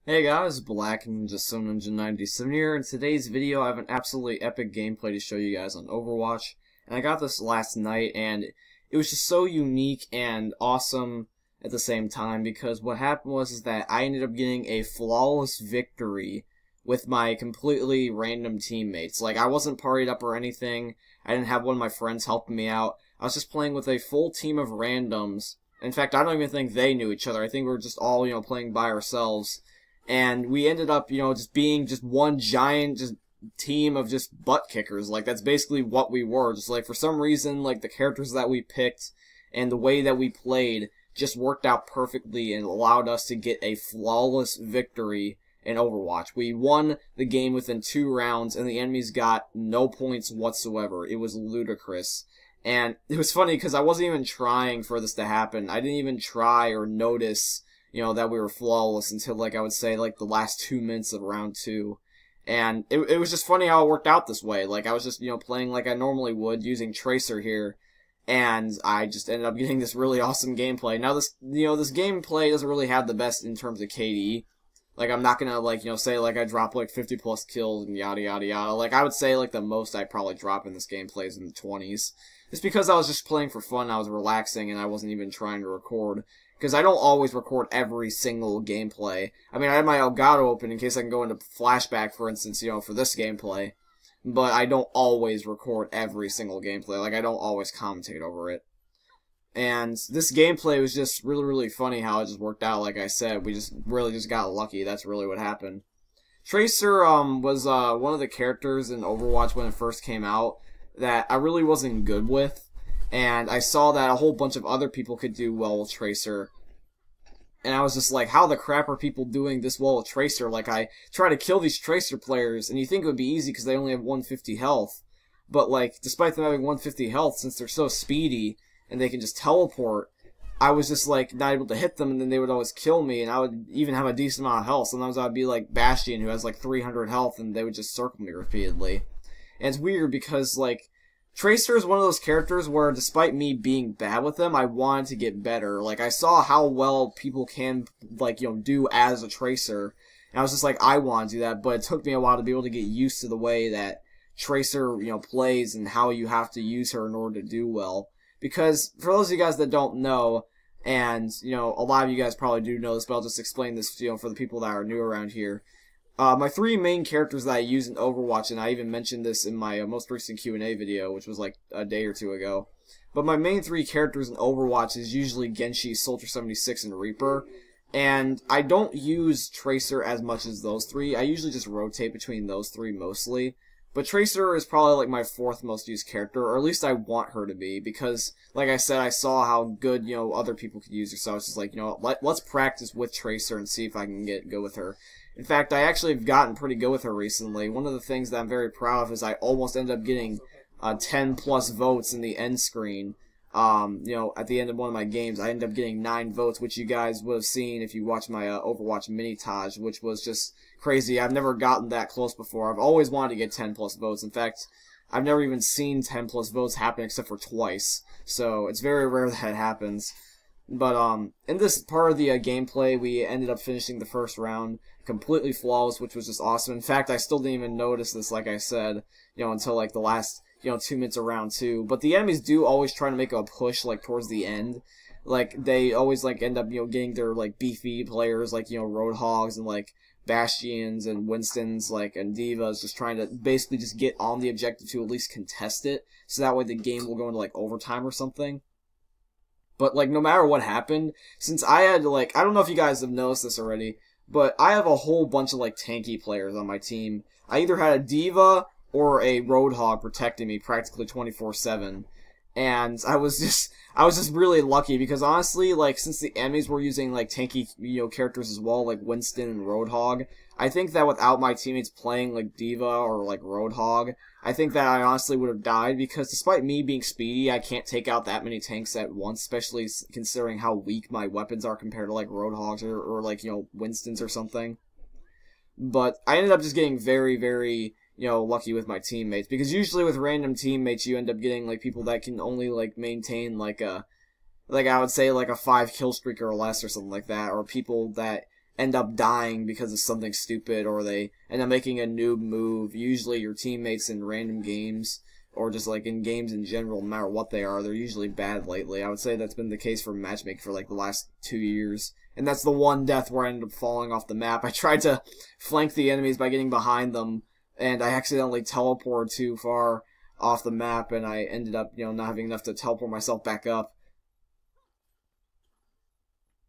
Hey guys, Black Ninja So Ninja 97 here. In today's video, I have an absolutely epic gameplay to show you guys on Overwatch. And I got this last night, and it was just so unique and awesome at the same time, because what happened was that I ended up getting a flawless victory with my completely random teammates. Like, I wasn't partied up or anything. I didn't have one of my friends helping me out. I was just playing with a full team of randoms. In fact, I don't even think they knew each other. I think we were just all, playing by ourselves. And we ended up, just being just one giant team of just butt kickers. Like, that's basically what we were. Just, like, for some reason, like, the characters that we picked and the way that we played just worked out perfectly and allowed us to get a flawless victory in Overwatch. We won the game within 2 rounds, and the enemies got no points whatsoever. It was ludicrous. And it was funny because I wasn't even trying for this to happen. I didn't even try or notice that we were flawless until, like, I would say, like, the last 2 minutes of round 2. And it was just funny how it worked out this way. Like, I was just, playing like I normally would, using Tracer here, and I just ended up getting this really awesome gameplay. Now, this gameplay doesn't really have the best in terms of KD. Like, I'm not gonna, like, say, like, I drop, like, 50 plus kills and yada, yada, yada. Like, I would say, like, the most I probably drop in this gameplay is in the 20s. It's because I was just playing for fun, I was relaxing, and I wasn't even trying to record. Because I don't always record every single gameplay. I mean, I have my Elgato open in case I can go into flashback, for instance, for this gameplay. But I don't always record every single gameplay. Like, I don't always commentate over it. And this gameplay was just really, really funny how it just worked out. Like I said, we just really just got lucky. That's really what happened. Tracer was one of the characters in Overwatch when it first came out that I really wasn't good with. And I saw that a whole bunch of other people could do well with Tracer. And I was just like, how the crap are people doing this well with Tracer? Like, I try to kill these Tracer players, and you think it would be easy because they only have 150 health. But, like, despite them having 150 health, since they're so speedy and they can just teleport, I was just, like, not able to hit them, and then they would always kill me, and I would even have a decent amount of health. Sometimes I would be like Bastion, who has, like, 300 health, and they would just circle me repeatedly. And it's weird because, like, Tracer is one of those characters where, despite me being bad with them, I wanted to get better. Like, I saw how well people can, like, do as a Tracer, and I was just like, I want to do that, but it took me a while to be able to get used to the way that Tracer, plays and how you have to use her in order to do well. Because, for those of you guys that don't know, and, a lot of you guys probably do know this, but I'll just explain this, for the people that are new around here. My 3 main characters that I use in Overwatch, and I even mentioned this in my most recent Q&A video, which was like a day or 2 ago. But my main 3 characters in Overwatch is usually Genshi, Soldier 76, and Reaper. And I don't use Tracer as much as those 3. I usually just rotate between those 3 mostly. But Tracer is probably like my 4th most used character, or at least I want her to be, because, like I said, I saw how good, other people could use her, so I was just like, let's practice with Tracer and see if I can get good with her. In fact, I actually have gotten pretty good with her recently. One of the things that I'm very proud of is I almost ended up getting 10 plus votes in the end screen. At the end of one of my games, I ended up getting 9 votes, which you guys would have seen if you watched my Overwatch mini-tage, which was just crazy. I've never gotten that close before. I've always wanted to get 10 plus votes. In fact, I've never even seen 10 plus votes happen except for twice. So it's very rare that it happens. But in this part of the gameplay, we ended up finishing the first round completely flawless, which was just awesome. In fact, I still didn't even notice this, like I said, until like the last 2 minutes of round 2. But the enemies do always try to make a push like towards the end. Like, they always like end up getting their like beefy players like Roadhogs and like Bastions and Winstons like and Divas just trying to basically just get on the objective to at least contest it, so that way the game will go into like overtime or something. But, like, no matter what happened, since I had, like, I don't know if you guys have noticed this already, but I have a whole bunch of, like, tanky players on my team. I either had a Diva or a Roadhog protecting me practically 24/7. And I was just really lucky because, honestly, like, since the enemies were using, like, tanky, characters as well, like Winston and Roadhog, I think that without my teammates playing, like, Diva or, like, Roadhog, I think that I honestly would have died, because despite me being speedy, I can't take out that many tanks at once, especially considering how weak my weapons are compared to, like, Roadhogs or like, Winstons or something. But I ended up just getting very, very, lucky with my teammates, because usually with random teammates, you end up getting, like, people that can only, like, maintain, like, I would say, like, a 5 kill streak or less or something like that, or people that end up dying because of something stupid, or they end up making a noob move. Usually your teammates in random games, or just like in games in general, no matter what they are, they're usually bad lately. I would say that's been the case for matchmaking for like the last 2 years. And that's the one death where I ended up falling off the map. I tried to flank the enemies by getting behind them, and I accidentally teleported too far off the map, and I ended up, not having enough to teleport myself back up.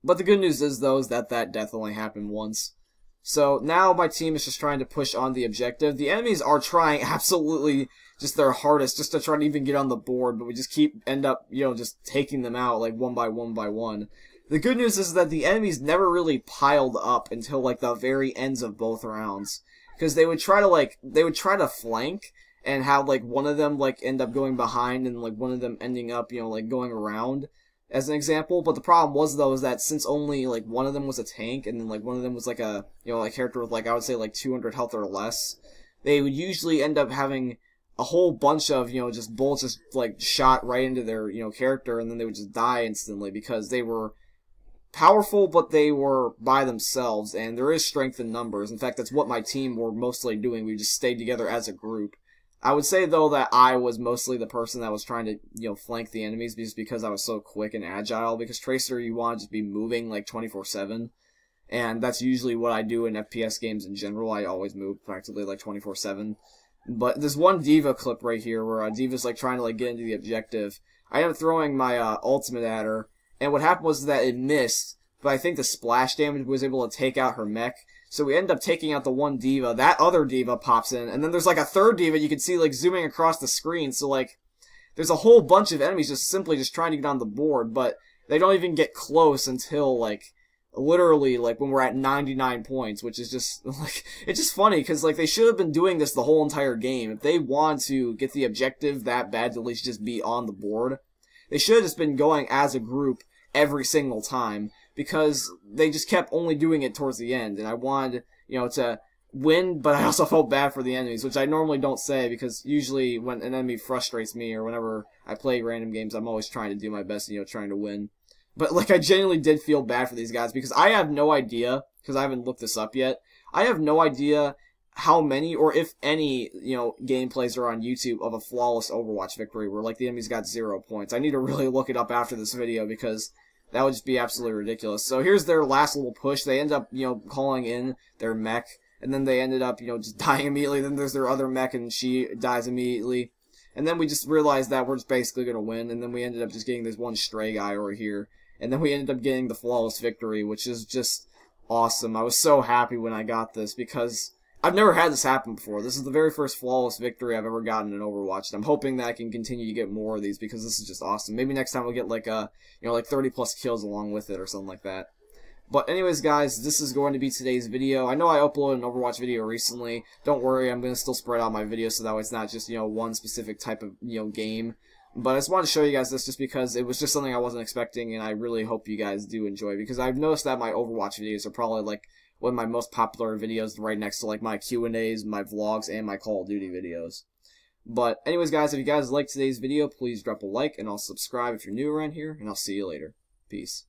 But the good news is, though, is that death only happened once. So now my team is just trying to push on the objective. The enemies are trying absolutely just their hardest just to try to even get on the board, but we just end up, just taking them out like one by one by one. The good news is that the enemies never really piled up until like the very ends of both rounds, because they would try to flank and have like one of them like end up going behind and like one of them ending up like going around, as an example. But the problem was, though, is that since only like one of them was a tank and then like one of them was like a a character with like, I would say, like 200 health or less, they would usually end up having a whole bunch of just bullets just like shot right into their character, and then they would just die instantly because they were powerful, but they were by themselves, and there is strength in numbers. In fact, that's what my team were mostly doing. We just stayed together as a group. I would say, though, that I was mostly the person that was trying to, flank the enemies just because I was so quick and agile, because Tracer, you want to just be moving, like, 24/7, and that's usually what I do in FPS games in general. I always move practically, like, 24/7. But there's one D.Va clip right here where D.Va's, like, trying to, like, get into the objective. I ended up throwing my ultimate at her, and what happened was that it missed, but I think the splash damage was able to take out her mech. So we end up taking out the one D.Va. That other D.Va pops in, and then there's like a third D.Va you can see like zooming across the screen. So like, there's a whole bunch of enemies just simply just trying to get on the board, but they don't even get close until like, literally like when we're at 99 points, which is just like, it's just funny because like they should have been doing this the whole entire game. If they want to get the objective that bad to at least just be on the board, they should have just been going as a group every single time, because they just kept only doing it towards the end, and I wanted, to win, but I also felt bad for the enemies, which I normally don't say, because usually when an enemy frustrates me, or whenever I play random games, I'm always trying to do my best, trying to win. But, like, I genuinely did feel bad for these guys, because I have no idea, because I haven't looked this up yet, I have no idea how many, or if any, gameplays are on YouTube of a flawless Overwatch victory where, like, the enemies got 0 points. I need to really look it up after this video, because that would just be absolutely ridiculous. So here's their last little push. They end up, calling in their mech, and then they ended up, just dying immediately. Then there's their other mech, and she dies immediately. And then we just realized that we're just basically going to win, and then we ended up just getting this one stray guy over here. And then we ended up getting the flawless victory, which is just awesome. I was so happy when I got this, because I've never had this happen before. This is the very first flawless victory I've ever gotten in Overwatch, and I'm hoping that I can continue to get more of these, because this is just awesome. Maybe next time we'll get like like 30 plus kills along with it or something like that. But anyways, guys, this is going to be today's video. I know I uploaded an Overwatch video recently. Don't worry, I'm going to still spread out my videos so that way it's not just, one specific type of, game. But I just wanted to show you guys this just because it was just something I wasn't expecting, and I really hope you guys do enjoy, because I've noticed that my Overwatch videos are probably like one of my most popular videos, right next to like my Q&As, my vlogs, and my Call of Duty videos. But anyways, guys, if you guys liked today's video, please drop a like, and I'll subscribe if you're new around here, and I'll see you later. Peace.